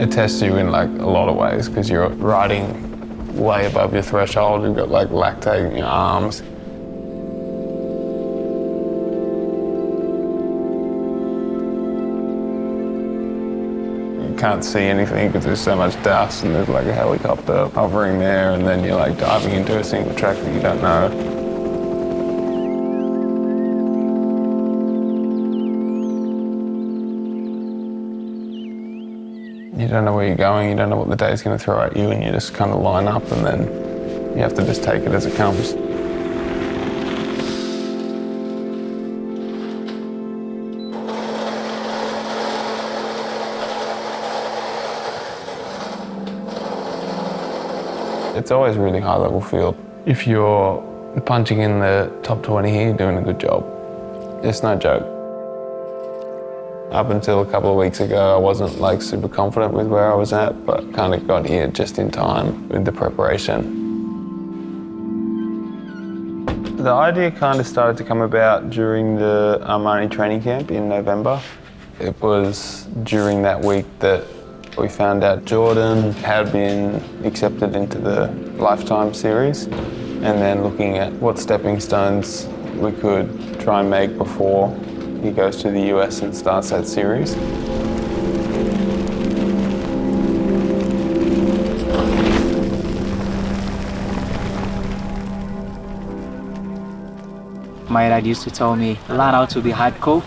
It tests you in like a lot of ways because you're riding way above your threshold. You've got like lactate in your arms. You can't see anything because there's so much dust, and there's like a helicopter hovering there, and then you're like diving into a single track that you don't know. You don't know where you're going, you don't know what the day's going to throw at you, and you just kind of line up, and then you have to just take it as it comes. It's always a really high level field. If you're punching in the top 20 here, you're doing a good job. It's no joke. Up until a couple of weeks ago, I wasn't like super confident with where I was at, but kind of got here just in time with the preparation. The idea kind of started to come about during the AMANI training camp in November. It was during that week that we found out Jordan had been accepted into the Lifetime series, and then looking at what stepping stones we could try and make before he goes to the US and starts that series. My dad used to tell me, learn how to be hardcore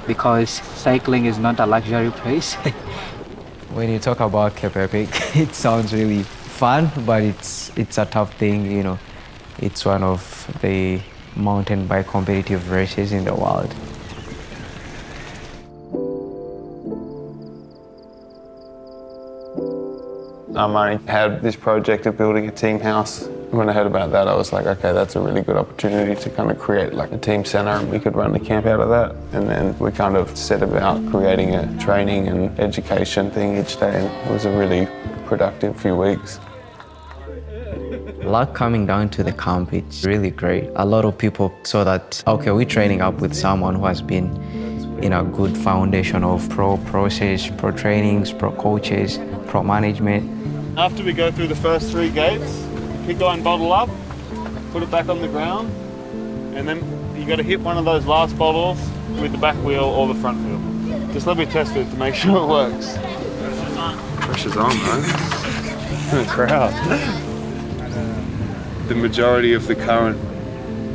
because cycling is not a luxury place. When you talk about Cape Epic, it sounds really fun, but it's a tough thing, you know. It's one of the mountain bike competitive races in the world. AMANI had this project of building a team house. When I heard about that, I was like, okay, that's a really good opportunity to kind of create like a team center, and we could run the camp out of that. And then we kind of set about creating a training and education thing each day, and it was a really productive few weeks. Luck coming down to the camp, it's really great. A lot of people saw that, okay, we're training up with someone who has been in a good foundation of pro process, pro trainings, pro coaches, pro management. After we go through the first 3 gates, pick one bottle up, put it back on the ground, and then you got to hit one of those last bottles with the back wheel or the front wheel. Just let me test it to make sure it works. Pressure's on, man. Crowd. The majority of the current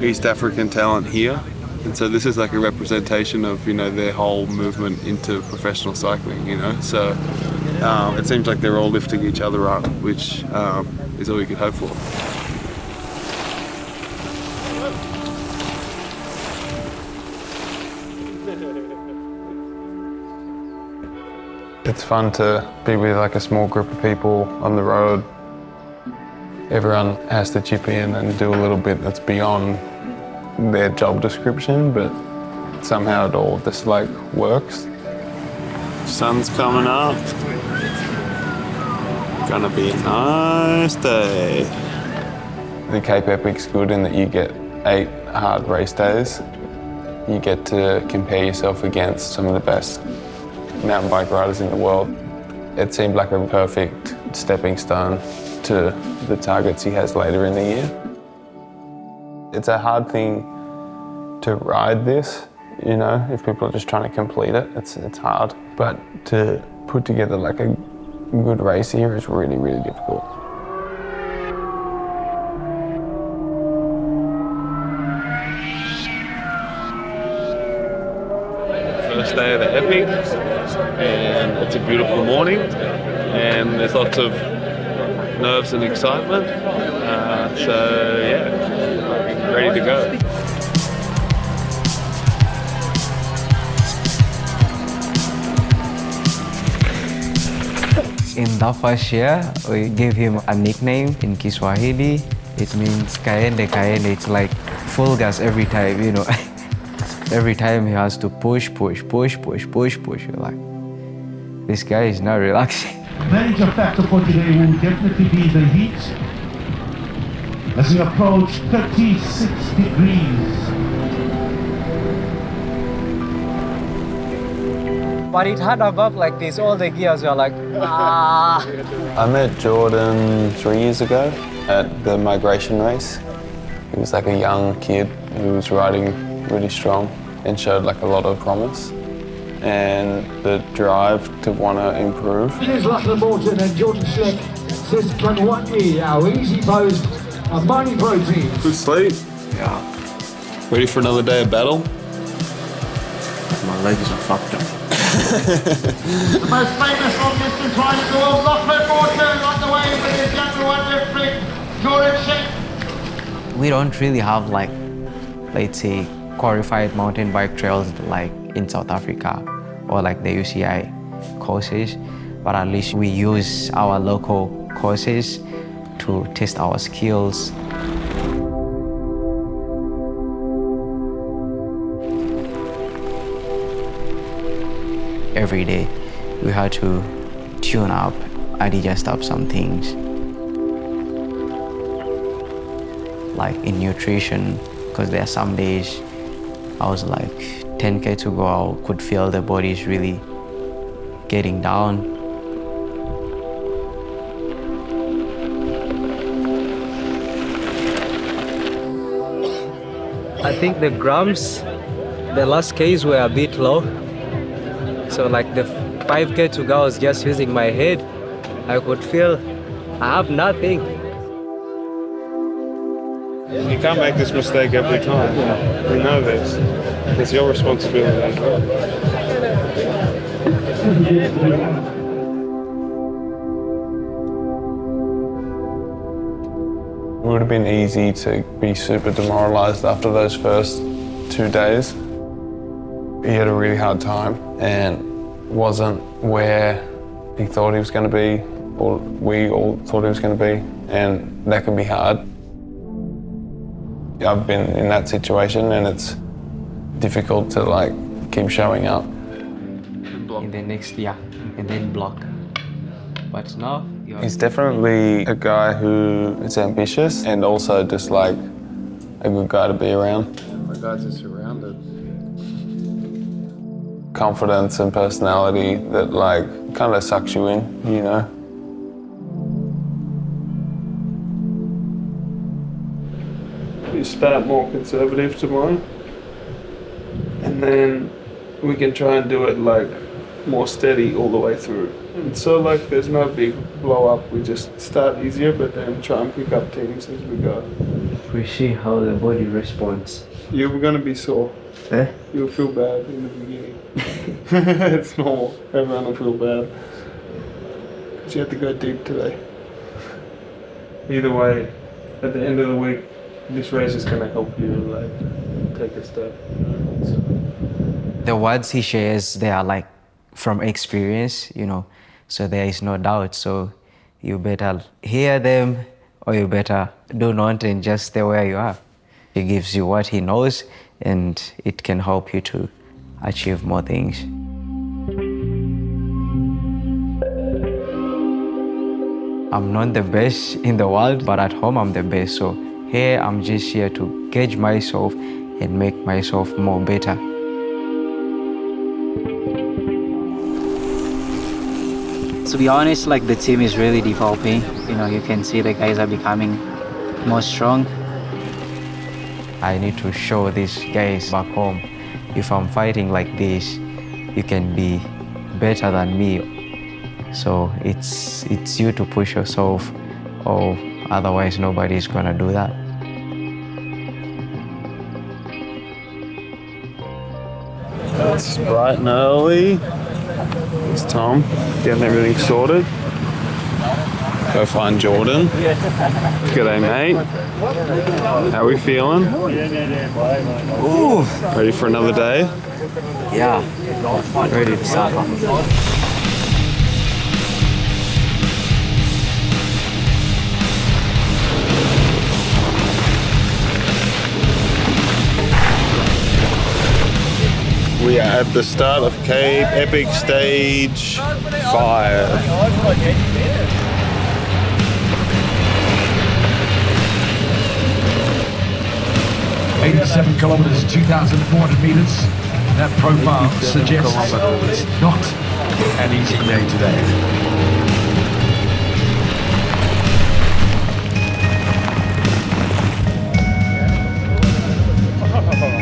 East African talent here, and so this is like a representation of, you know, their whole movement into professional cycling, you know. So it seems like they're all lifting each other up, which is all you could hope for. It's fun to be with like a small group of people on the road. Everyone has to chip in and do a little bit that's beyond their job description, but somehow it all just like works. Sun's coming up. Gonna be a nice day. The Cape Epic's good in that you get 8 hard race days. You get to compare yourself against some of the best mountain bike riders in the world. It seemed like a perfect stepping stone to the targets he has later in the year. It's a hard thing to ride this, you know, if people are just trying to complete it, it's hard. But to put together like a good race here is really, really difficult. First day of the Epic, and it's a beautiful morning, and there's lots of nerves and excitement. So yeah, ready to go. In the first year, we gave him a nickname in Kiswahili. It means Kaende, Kaende. It's like full gas every time, you know. Every time he has to push. You're like, this guy is not relaxing. Major factor for today will definitely be the heat. As we approach 36 degrees. But it had a back like this, all the gears were like, ah. I met Jordan 3 years ago at the migration race. He was like a young kid who was riding really strong and showed like a lot of promise and the drive to want to improve. Here's Lachlan, Morton and Jordan Schleck. Says can one me our Easypost AMANI protein. Good sleep? Yeah, Ready for another day of battle? my legs are fucked up. The most famous long-distance rider in the world, Lachlan, Morton, on the way with his younger one, Jordan Schleck. We don't really have like, let's say, qualified mountain bike trails like in South Africa or like the UCI courses, but at least we use our local courses to test our skills. Every day we had to tune up and adjust up some things. Like in nutrition, because there are some days I was like 10K to go, I could feel the body is really getting down. I think the grams, the last Ks were a bit low. So like the 5K to go, I was just using my head. I could feel I have nothing. You can't make this mistake every time. We know this. It's your responsibility. It would have been easy to be super demoralised after those first 2 days. He had a really hard time and wasn't where he thought he was going to be, or we all thought he was going to be, and that can be hard. I've been in that situation and it's difficult to like keep showing up. In the next year, and then block. But now you're... He's definitely a guy who is ambitious and also just like a good guy to be around. The guys are surrounded. Confidence and personality that like kind of sucks you in, you know. We start more conservative tomorrow, and then we can try and do it like more steady all the way through. And so like there's no big blow up, we just start easier but then try and pick up teams as we go. We see how the body responds. You're gonna be sore. Eh? You'll feel bad in the beginning. It's normal, everyone will feel bad. Because you have to go deep today. Either way, at the end of the week, this race is gonna help you like take a step. So. The words he shares, they are like from experience, you know, so there is no doubt. So you better hear them or you better do not and just stay where you are. He gives you what he knows and it can help you to achieve more things. I'm not the best in the world, but at home I'm the best. So here I'm just here to gauge myself and make myself more better. To be honest, like the team is really developing. You know, you can see the guys are becoming more strong. I need to show these guys back home, if I'm fighting like this, you can be better than me. So it's you to push yourself, or otherwise nobody's gonna do that. It's bright and early. It's Tom, getting everything sorted. Go find Jordan. G'day, mate. How we feeling? Ooh, Ready for another day? yeah, ready to suffer. We are at the start of Cape Epic Stage 5. 87 kilometers, 2,400 meters. That profile suggests it's not an easy day today.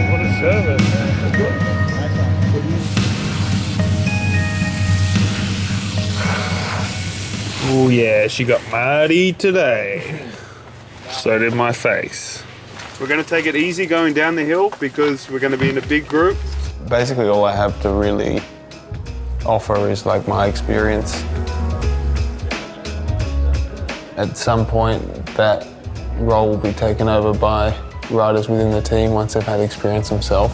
What a service. Oh yeah, she got muddy today. So did my face. We're going to take it easy going down the hill because we're going to be in a big group. Basically all I have to really offer is like my experience. At some point that role will be taken over by riders within the team once they've had experience themselves.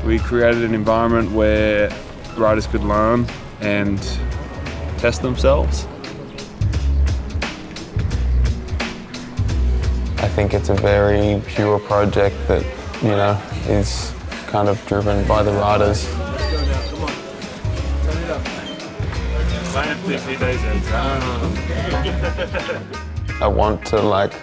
We created an environment where riders could learn and test themselves. I think it's a very pure project that, you know, is kind of driven by the riders. I want to, like,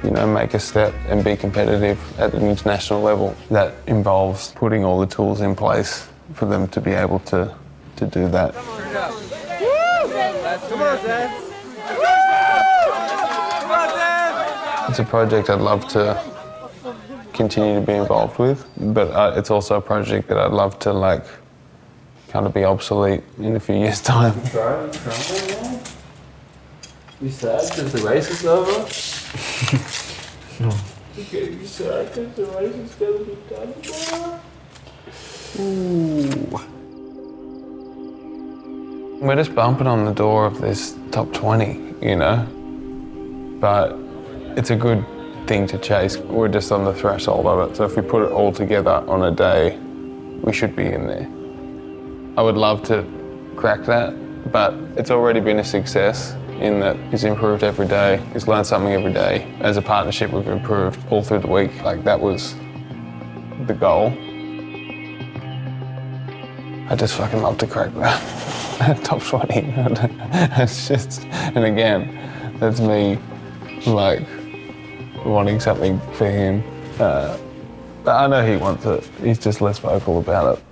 you know, make a step and be competitive at an international level. That involves putting all the tools in place for them to be able to do that. It's a project I'd love to continue to be involved with, but it's also a project that I'd love to, like, kind of be obsolete in a few years' time. You sad because the race is over? No. Okay, you sad because the race is going to be done tomorrow? We're just bumping on the door of this top 20, you know? But it's a good thing to chase. We're just on the threshold of it. So if we put it all together on a day, we should be in there. I would love to crack that, but it's already been a success in that he's improved every day. He's learned something every day. As a partnership, we've improved all through the week. Like, that was the goal. I just fucking love to crack that. Top 20. It's just, and again, that's me, like, wanting something for him. But I know he wants it. He's just less vocal about it.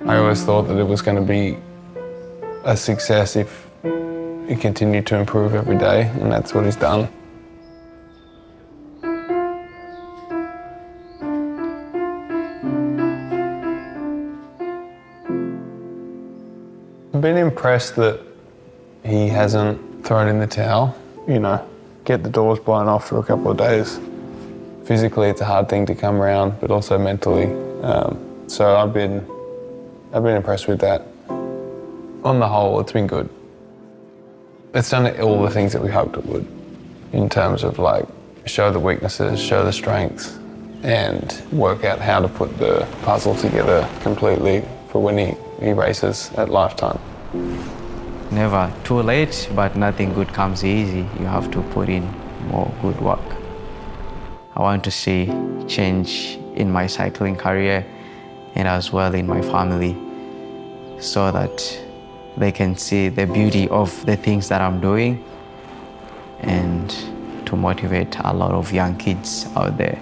I always thought that it was going to be a success if he continued to improve every day, and that's what he's done. I've been impressed that he hasn't thrown in the towel, you know, get the doors blown off for a couple of days. Physically, it's a hard thing to come around, but also mentally. So I've been impressed with that. On the whole, it's been good. It's done all the things that we hoped it would, in terms of, like, show the weaknesses, show the strengths, and work out how to put the puzzle together completely for when he races at Lifetime. Never too late, but nothing good comes easy. You have to put in more good work. I want to see change in my cycling career and as well in my family, so that they can see the beauty of the things that I'm doing and to motivate a lot of young kids out there.